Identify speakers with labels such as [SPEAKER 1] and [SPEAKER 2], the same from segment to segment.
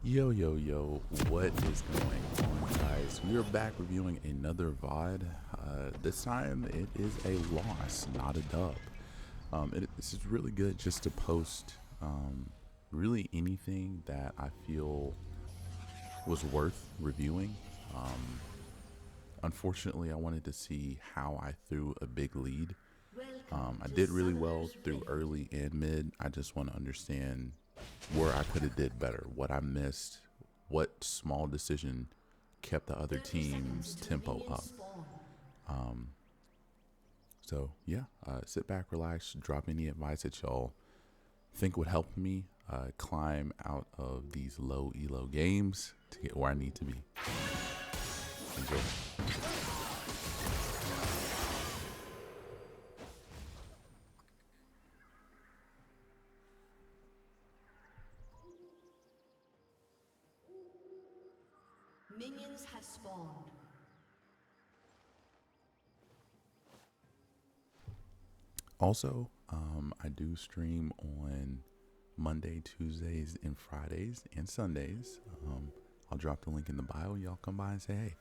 [SPEAKER 1] Yo, yo, yo, what is going on, guys? We are back reviewing another VOD. This time it is a loss, not a dub. This is really good just to post really anything that I feel was worth reviewing. Unfortunately, I wanted to see how I threw a big lead. I did really well through early and mid. I just want to understand where I could have did better, what I missed, what small decision kept the other team's tempo up. So yeah, sit back, relax, drop any advice that y'all think would help me climb out of these low elo games to get where I need to be. Enjoy.
[SPEAKER 2] Minions have spawned.
[SPEAKER 1] Also, I do stream on Monday, Tuesdays, and Fridays, and Sundays. I'll drop the link in the bio. Y'all come by and say hey.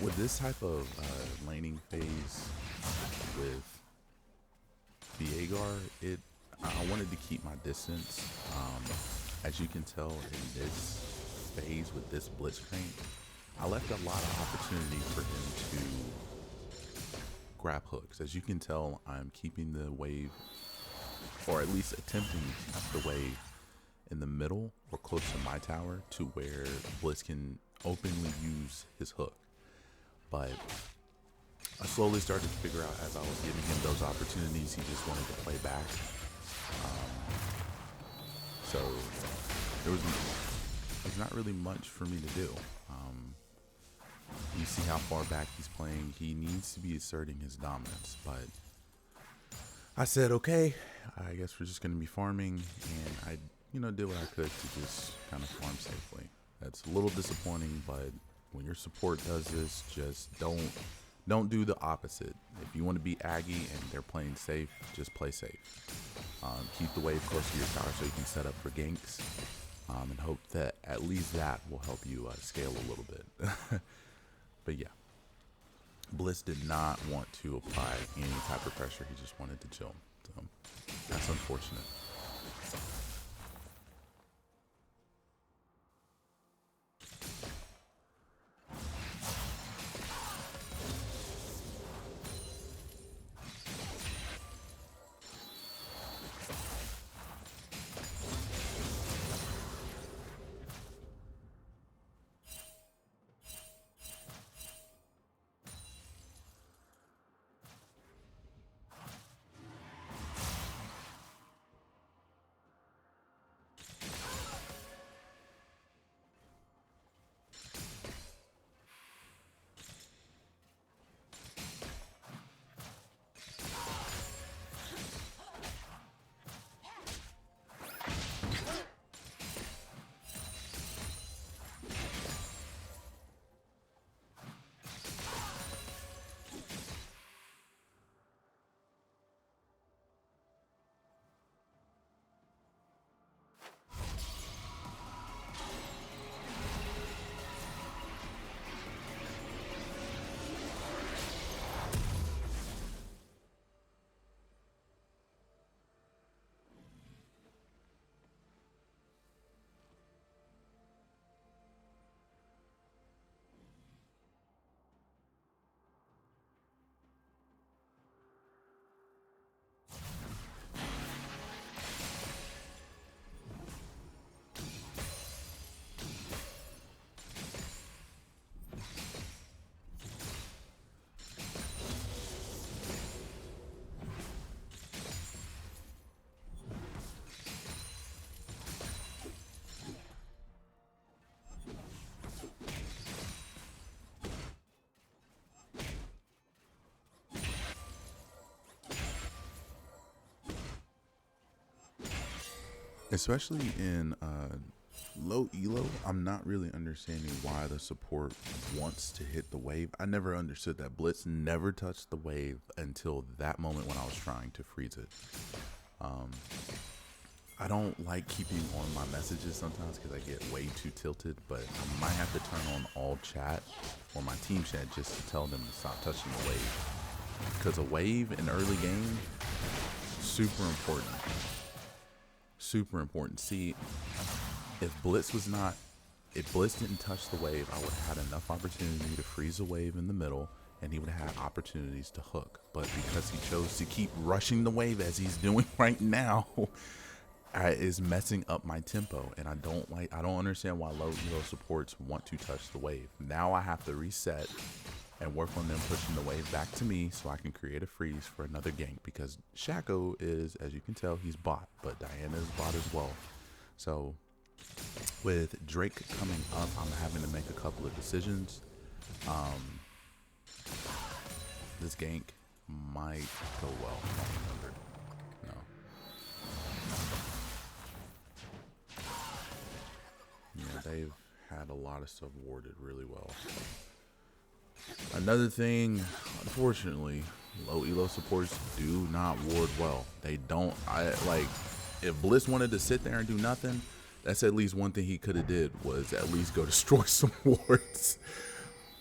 [SPEAKER 1] With this type of laning phase with Veigar, I wanted to keep my distance. As you can tell in this phase with this Blitzcrank, I left a lot of opportunity for him to grab hooks. As you can tell, I'm keeping the wave, or at least attempting to keep the wave in the middle or close to my tower to where Blitz can openly use his hook. But I slowly started to figure out as I was giving him those opportunities, he just wanted to play back. So there's not really much for me to do. You see how far back he's playing. He needs to be asserting his dominance. But I said, okay, I guess we're just going to be farming. And I, did what I could to just kind of farm safely. That's a little disappointing, but when your support does this, just don't do the opposite. If you want to be Aggie and they're playing safe, just play safe. Keep the wave close to your tower so you can set up for ganks, and hope that at least that will help you scale a little bit. But yeah, Bliss did not want to apply any type of pressure. He just wanted to chill. So that's unfortunate. especially in low elo. I'm not really understanding why the support wants to hit the wave. I never understood that. Blitz never touched the wave until that moment when I was trying to freeze it. I don't like keeping on my messages sometimes because I get way too tilted, but I might have to turn on all chat or my team chat just to tell them to stop touching the wave. Because a wave in early game, super important. Super important. See, if Blitz didn't touch the wave, I would have had enough opportunity to freeze a wave in the middle, and he would have had opportunities to hook. But because he chose to keep rushing the wave as he's doing right now, is messing up my tempo, and I don't understand why low elo supports want to touch the wave. Now I have to reset and work on them pushing the wave back to me so I can create a freeze for another gank, because Shaco is, as you can tell, he's bot, but Diana is bot as well. So with Drake coming up, I'm having to make a couple of decisions. This gank might go well. No. Yeah, they've had a lot of stuff warded really well. Another thing, unfortunately, low elo supports do not ward well. They don't. If Bliss wanted to sit there and do nothing, that's at least one thing he could have did, was at least go destroy some wards.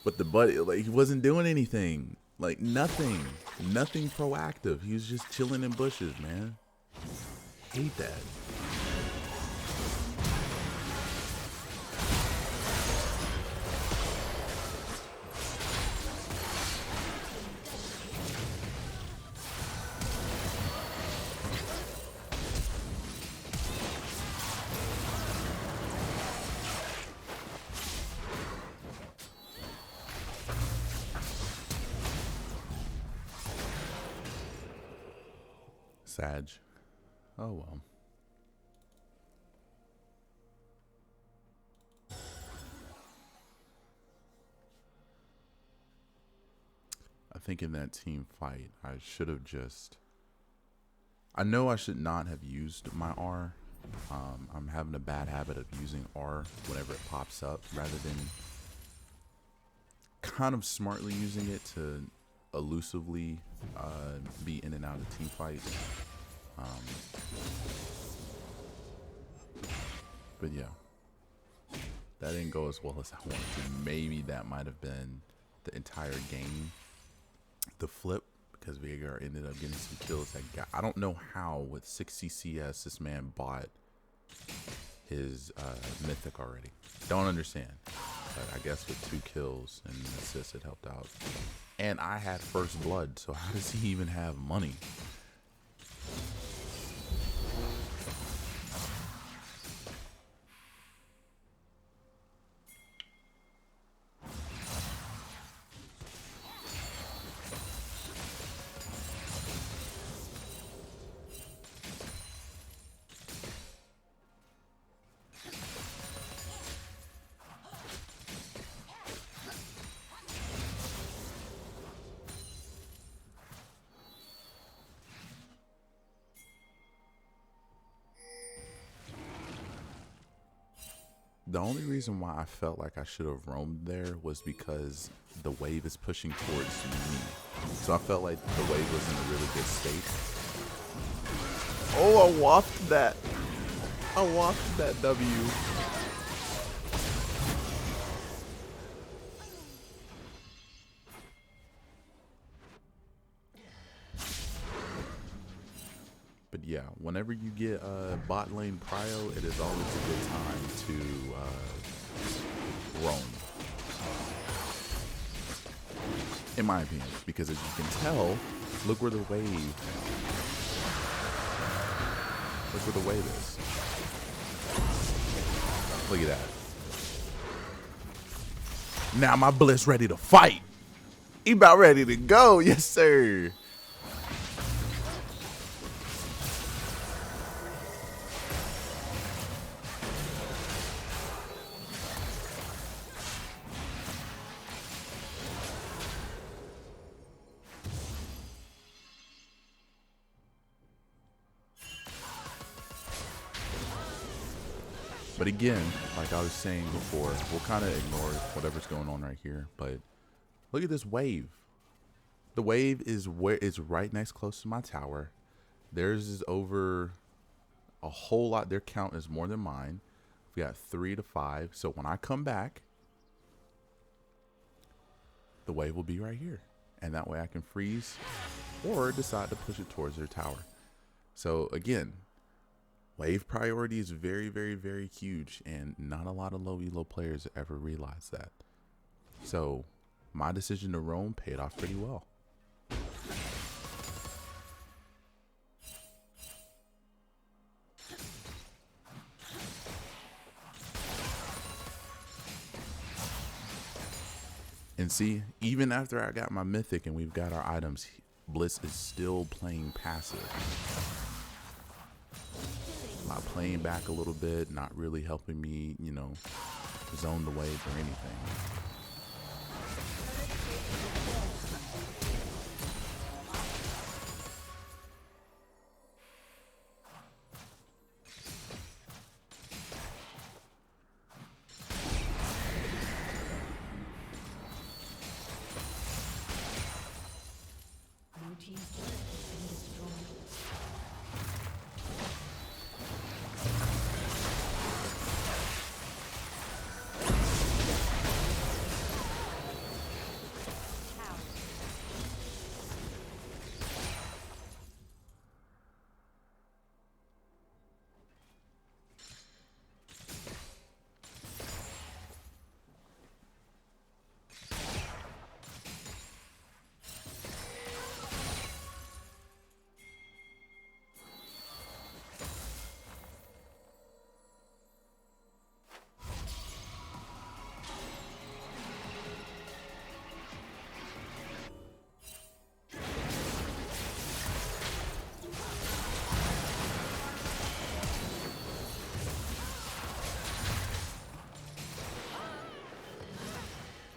[SPEAKER 1] But the buddy, like, he wasn't doing anything. Like, nothing proactive. He was just chilling in bushes, man. Hate that. Sag. Oh well. I think in that team fight, I should have just... I know I should not have used my R. I'm having a bad habit of using R whenever it pops up, rather than kind of smartly using it to elusively be in and out of team fights. But yeah, that didn't go as well as I wanted to. Maybe that might have been the entire game, the flip, because Veigar ended up getting some kills. I don't know how with 60 CS this man bought his mythic already. Don't understand. But I guess with 2 kills and an assist, it helped out. And I had first blood, so how does he even have money? The only reason why I felt like I should have roamed there was because the wave is pushing towards me. So I felt like the wave was in a really good state. Oh, I wafted that. I wafted that W. But yeah, whenever you get bot lane prio, it is always a good time to roam. In my opinion, because as you can tell, look where the wave is. Look at that. Now my Bliss ready to fight. He about ready to go. Yes, sir. But again, like I was saying before, we'll kind of ignore whatever's going on right here. But look at this wave. The wave is where it's right next close to my tower. Theirs is over a whole lot. Their count is more than mine. We got 3 to 5. So when I come back, the wave will be right here. And that way I can freeze or decide to push it towards their tower. So again, wave priority is very, very, very huge. And not a lot of low elo players ever realize that. So my decision to roam paid off pretty well. And see, even after I got my mythic and we've got our items, Bliss is still playing passive. Not playing back a little bit, not really helping me, you know, zone the wave or anything.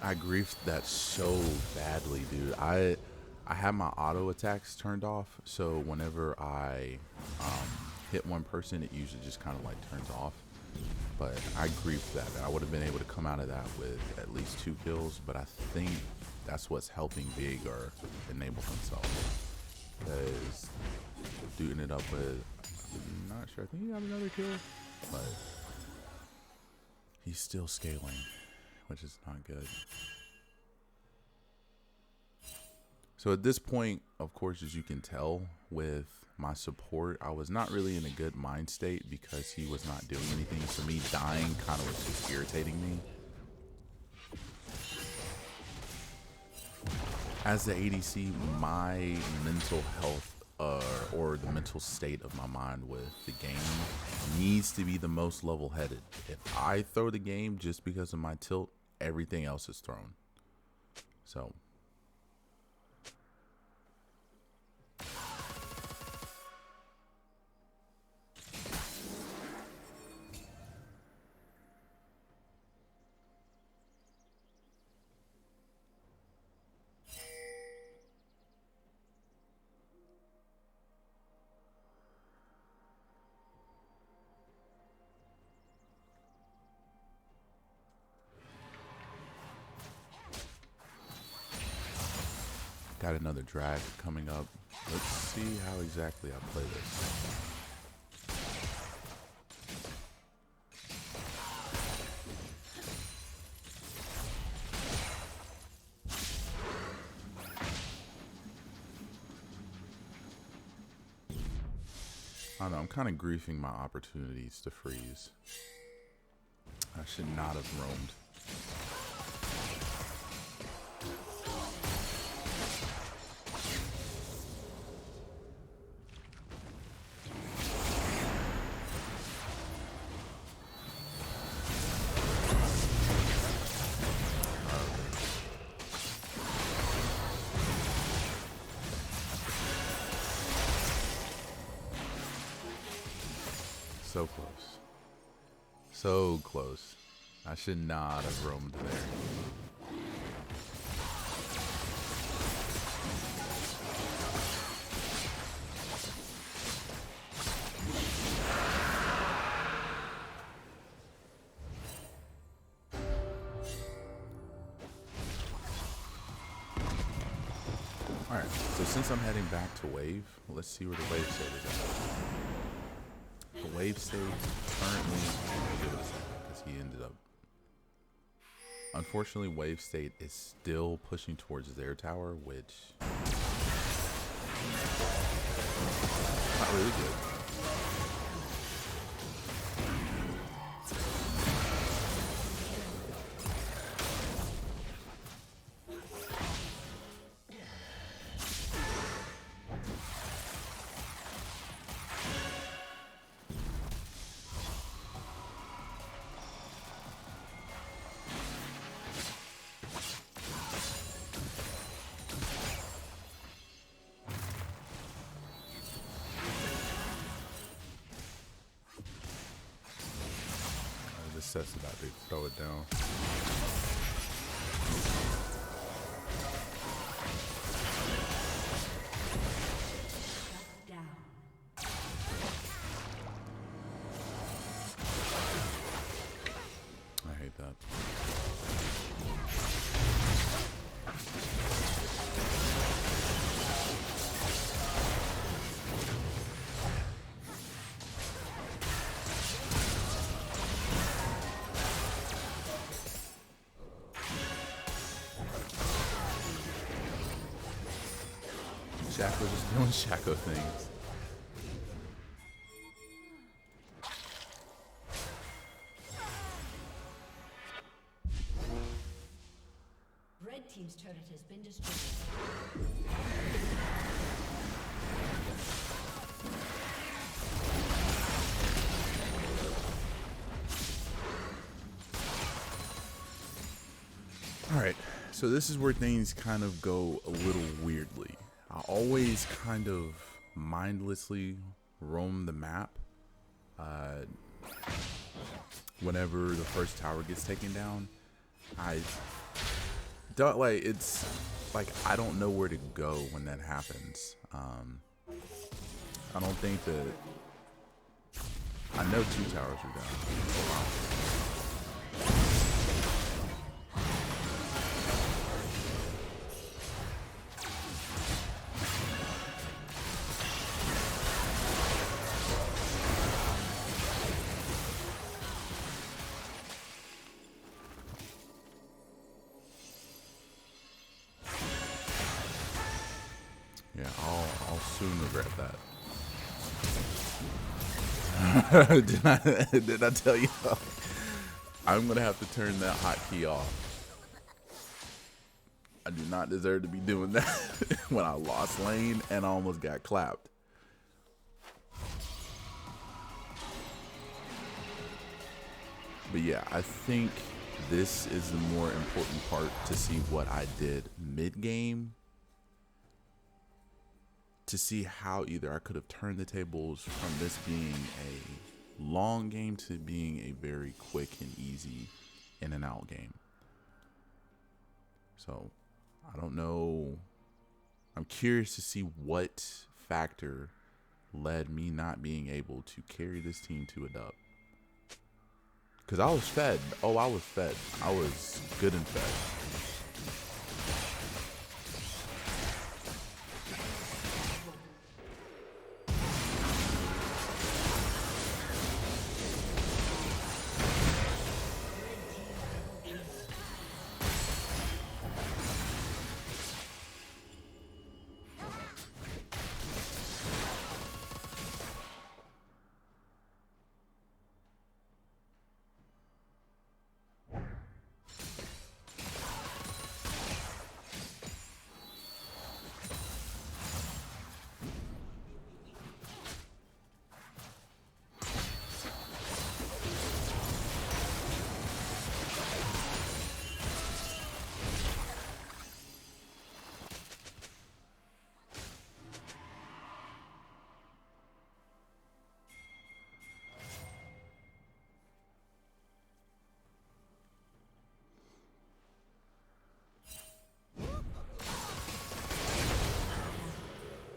[SPEAKER 1] I griefed that so badly, dude. I had my auto attacks turned off, so whenever I hit one person, it usually just kind of like turns off. But I griefed that. I would have been able to come out of that with at least 2 kills, but I think that's what's helping Veigar enable himself. Because doing it up with, I'm not sure, I think he got another kill, but he's still scaling, which is not good. So at this point, of course, as you can tell with my support, I was not really in a good mind state because he was not doing anything. So me dying kind of was just irritating me. As the ADC, my mental health or the mental state of my mind with the game needs to be the most level-headed. If I throw the game just because of my tilt, everything else is thrown. So got another drag coming up. Let's see how exactly I play this. I don't know, I'm kind of griefing my opportunities to freeze. I should not have roamed. So close. So close. I should not have roamed there. So since I'm heading back to wave, let's see where the wave state is at. The wave state currently, give it a second because he ended up. Unfortunately, wave state is still pushing towards their tower, which not really good. That's about to throw it down. I hate that. Shaco just doing Shaco things.
[SPEAKER 2] Red team's turret has been destroyed.
[SPEAKER 1] All right, so this is where things kind of go a little weirdly. I always kind of mindlessly roam the map whenever the first tower gets taken down. I don't like, it's like I don't know where to go when that happens. I don't think that I know 2 towers are down. Oh, wow. Yeah, I'll soon regret that. Did I tell you? I'm gonna have to turn that hotkey off. I do not deserve to be doing that when I lost lane and I almost got clapped. But yeah, I think this is the more important part to see what I did mid-game. To see how either I could have turned the tables from this being a long game to being a very quick and easy in and out game. So I don't know. I'm curious to see what factor led me not being able to carry this team to a dub. Because I was fed. Oh, I was fed. I was good and fed.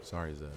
[SPEAKER 1] Sorry, Zed.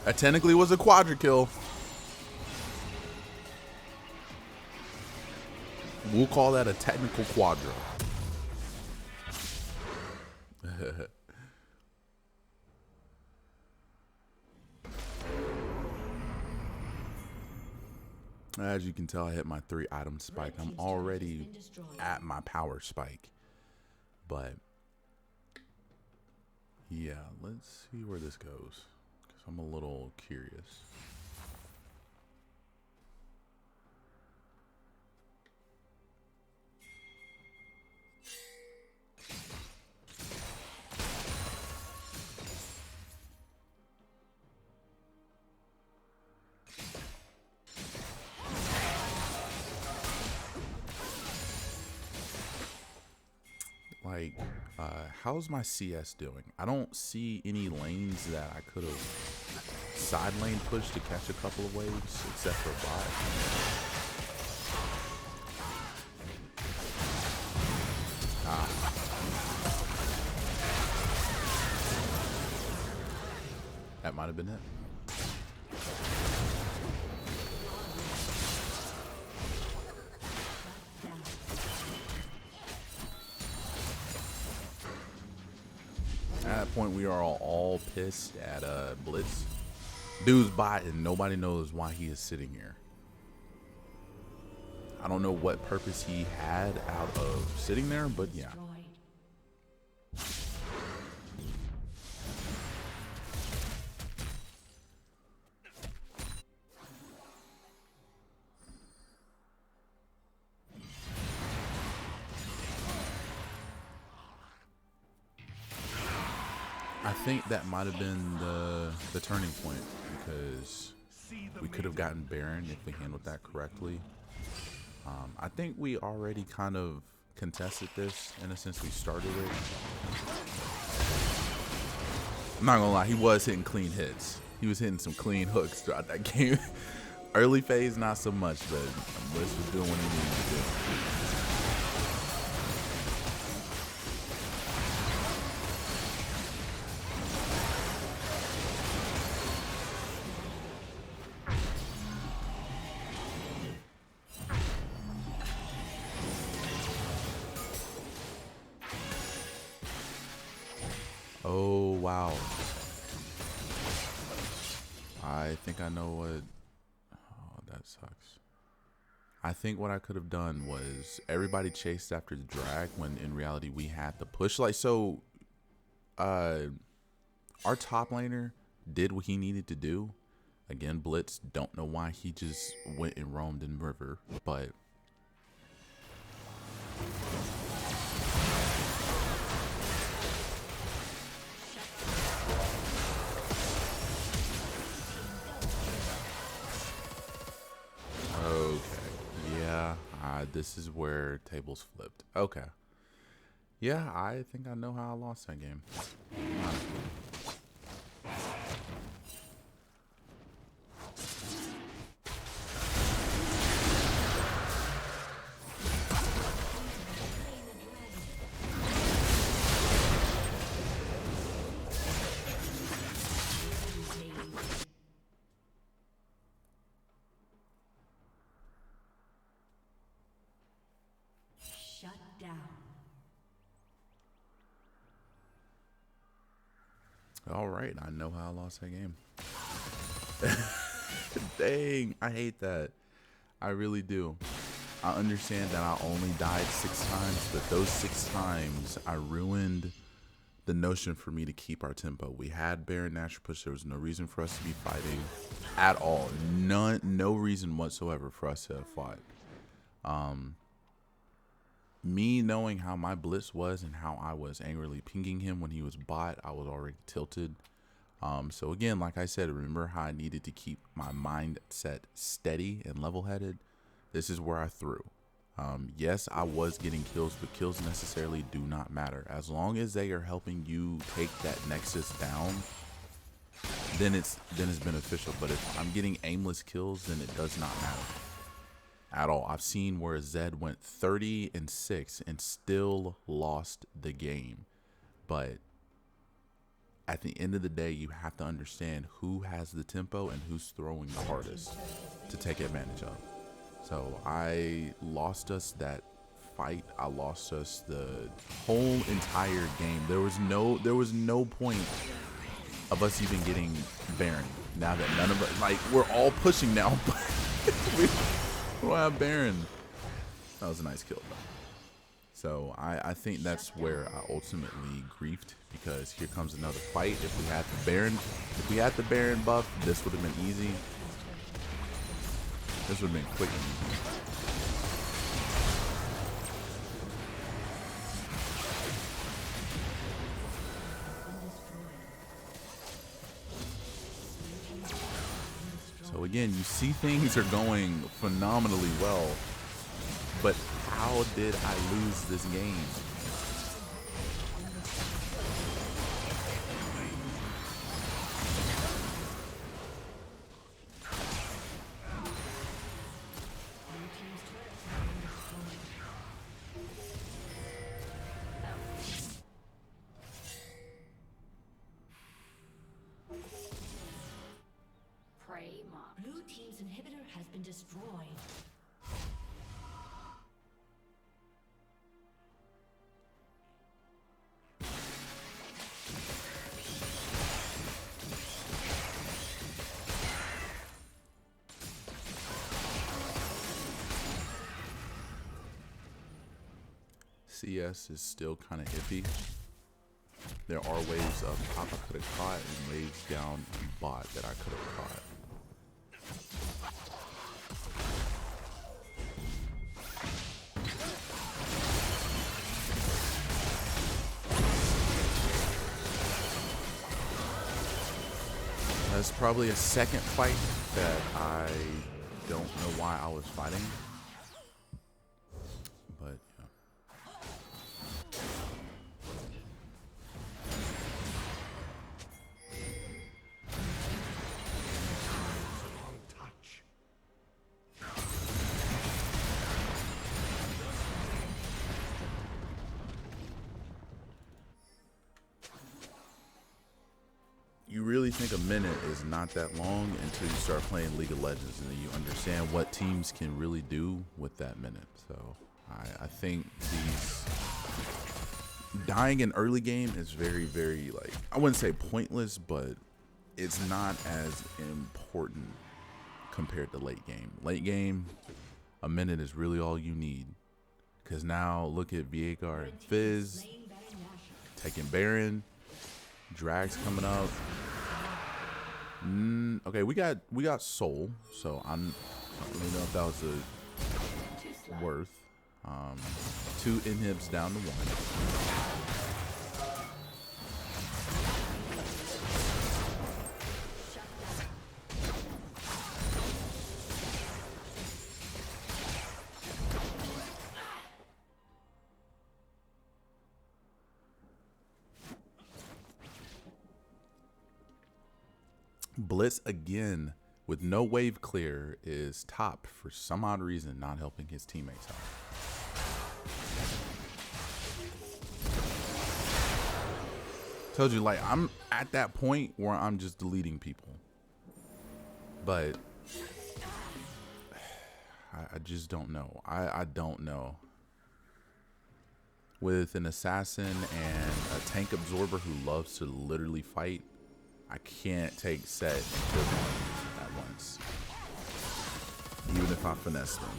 [SPEAKER 1] That technically was a quadra kill. We'll call that a technical quadra. As you can tell, I hit my 3 item spike. I'm already at my power spike. But yeah, let's see where this goes, because I'm a little curious. Like, how's my CS doing? I don't see any lanes that I could have side lane pushed to catch a couple of waves, except for bot. That might have been it. At that point, we are all pissed at Blitz. Dude's bot, and nobody knows why he is sitting here. I don't know what purpose he had out of sitting there, but yeah. I think that might have been the turning point, because we could have gotten Baron if we handled that correctly. I think we already kind of contested this in a sense. We started it. I'm not gonna lie, he was hitting clean hits. He was hitting some clean hooks throughout that game. Early phase, not so much, but Blitz was doing what he needed to do. Oh, wow. I think I know what... Oh, that sucks. I think what I could have done was everybody chased after the drag when in reality we had the push. Like, so... our top laner did what he needed to do. Again, Blitz, don't know why he just went and roamed in river, but... this is where tables flipped. Okay. Yeah, I think I know how I lost that game. All right, I know how I lost that game. Dang, I hate that. I really do. I understand that I only died 6 times, but those 6 times I ruined the notion for me to keep our tempo. We had Baron Natural Push. There was no reason for us to be fighting at all. No reason whatsoever for us to have fought. Me knowing how my Blitz was and how I was angrily pinging him when he was bot, I was already tilted. So again, like I said, remember how I needed to keep my mindset steady and level-headed? This is where I threw. Yes, I was getting kills, but kills necessarily do not matter. As long as they are helping you take that Nexus down, then it's beneficial. But if I'm getting aimless kills, then it does not matter at all. I've seen where Zed went 30-6 and still lost the game. But at the end of the day, you have to understand who has the tempo and who's throwing the hardest to take advantage of. So I lost us that fight. I lost us the whole entire game. There was no point of us even getting Baron. Now that none of us, like, we're all pushing now, but we don't have Baron. That was a nice kill though. So I think that's where I ultimately griefed, because here comes another fight. If we had the Baron buff, this would have been easy. This would have been quick and easy. So again, you see things are going phenomenally well, but how did I lose this game?
[SPEAKER 2] Blue team's inhibitor has been destroyed.
[SPEAKER 1] CS is still kind of iffy. There are waves up top I could have caught and waves down bot that I could have caught. That's probably a second fight that I don't know why I was fighting. But yeah. You really think a minute is not that long until you start playing League of Legends, and then you understand what teams can really do with that minute. So I think these dying in early game is very, very, like, I wouldn't say pointless, but it's not as important compared to late game. Late game, a minute is really all you need. Because now look at Veigar and Fizz taking Baron, Drags coming up. Okay, we got Soul, so I don't really know if that was a worth. 2 inhibs down to 1. Blitz again with no wave clear is top for some odd reason, not helping his teammates out. Told you, like, I'm at that point where I'm just deleting people, but I just don't know. I don't know. With an assassin and a tank absorber who loves to literally fight, I can't take set and kill them at once, even if I finesse them.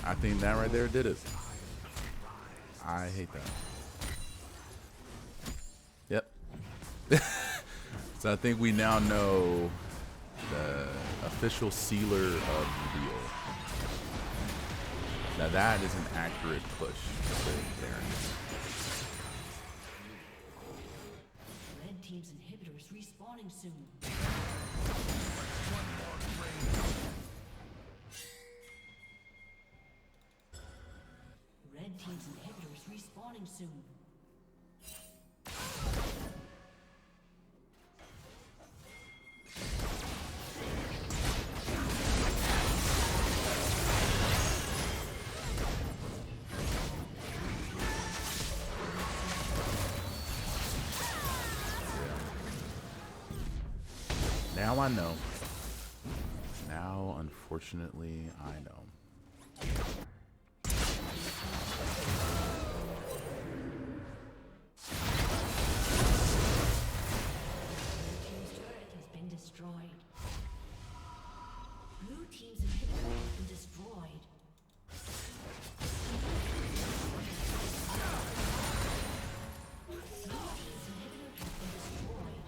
[SPEAKER 1] I think that right there did it. I hate that. Yep. So I think we now know the official sealer of reveal. Now that is an accurate push there.
[SPEAKER 2] Red team's inhibitor is respawning respawning soon. Red team's inhibitor is respawning soon.
[SPEAKER 1] Now I know. Now, unfortunately, I know.
[SPEAKER 2] Team's turret has been destroyed. Blue team's inhibitor has been destroyed. Blue team's inhibitor has been destroyed.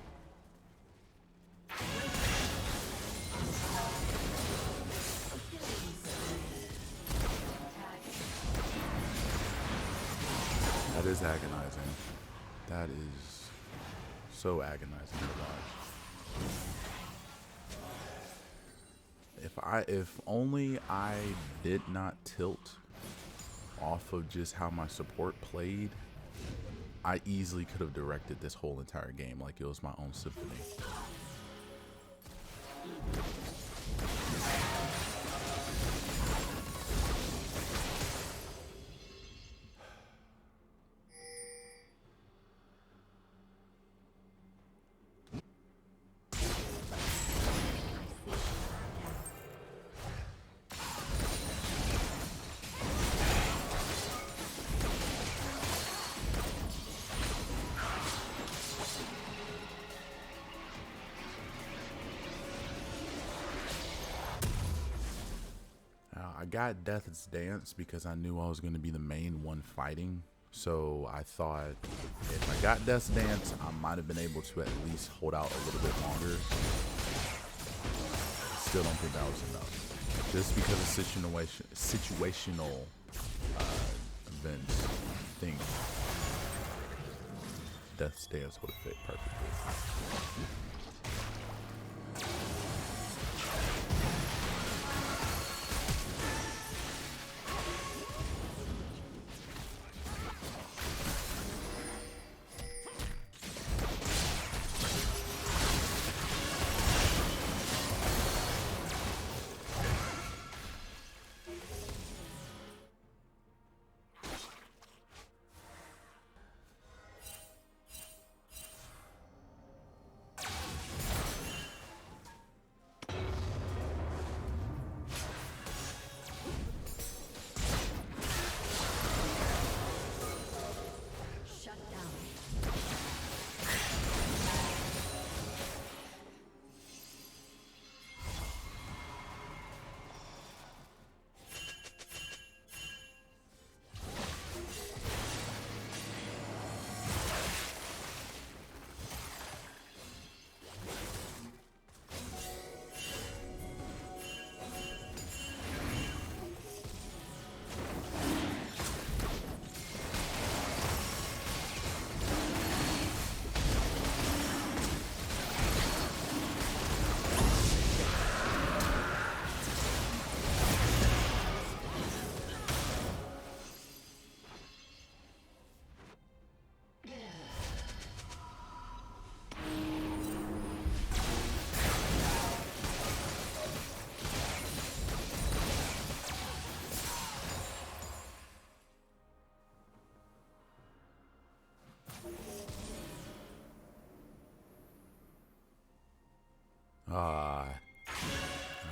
[SPEAKER 1] That is agonizing. That is so agonizing to watch. If only I did not tilt off of just how my support played, I easily could have directed this whole entire game like it was my own symphony. I got Death's Dance because I knew I was going to be the main one fighting. So I thought if I got Death's Dance, I might have been able to at least hold out a little bit longer. Still don't think that was enough. Just because of situational events, I think Death's Dance would have fit perfectly.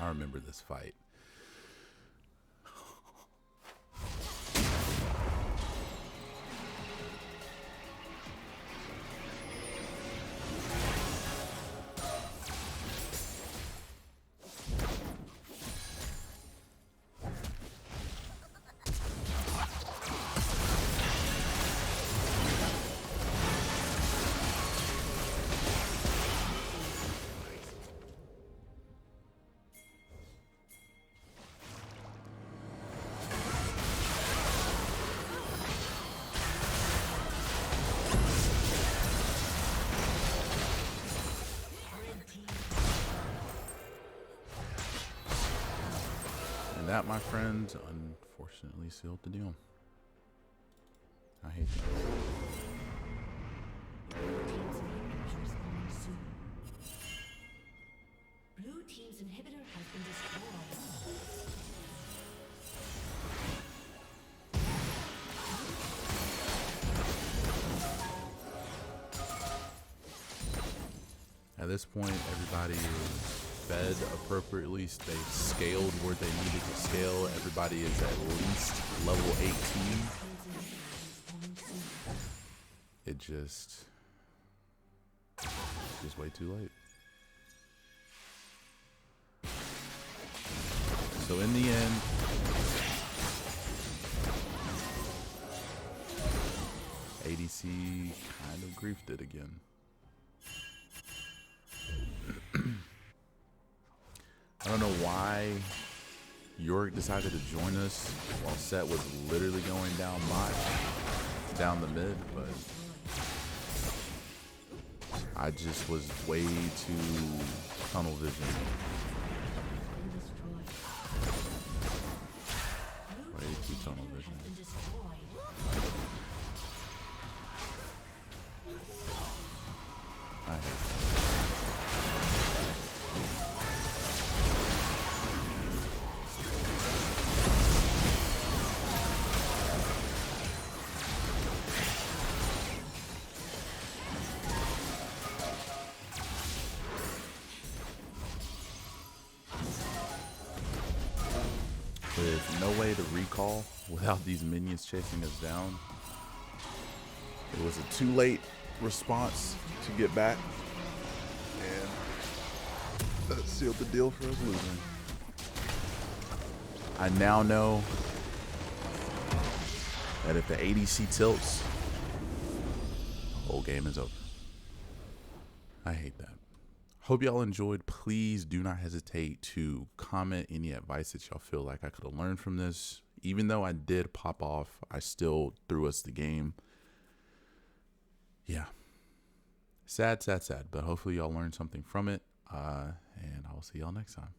[SPEAKER 1] I remember this fight. that, my friends, unfortunately sealed the deal. I hate that.
[SPEAKER 2] Blue team's inhibitor is respawning soon. Blue team's inhibitor has been destroyed.
[SPEAKER 1] At this point, everybody is fed appropriately. They've scaled where they needed to scale. Everybody is at least level 18. It just way too late. So in the end, ADC kind of griefed it again. I don't know why York decided to join us while Set was literally going down the mid, but I just was way too tunnel vision. Way too tunnel vision. I hate that. With no way to recall without these minions chasing us down, it was a too late response to get back, and that sealed the deal for us losing. I now know that if the ADC tilts, the whole game is over. I hate that. Hope y'all enjoyed. Please do not hesitate to comment any advice that y'all feel like I could have learned from this. Even though I did pop off, I still threw us the game. Yeah. Sad, but hopefully y'all learned something from it. And I will see y'all next time.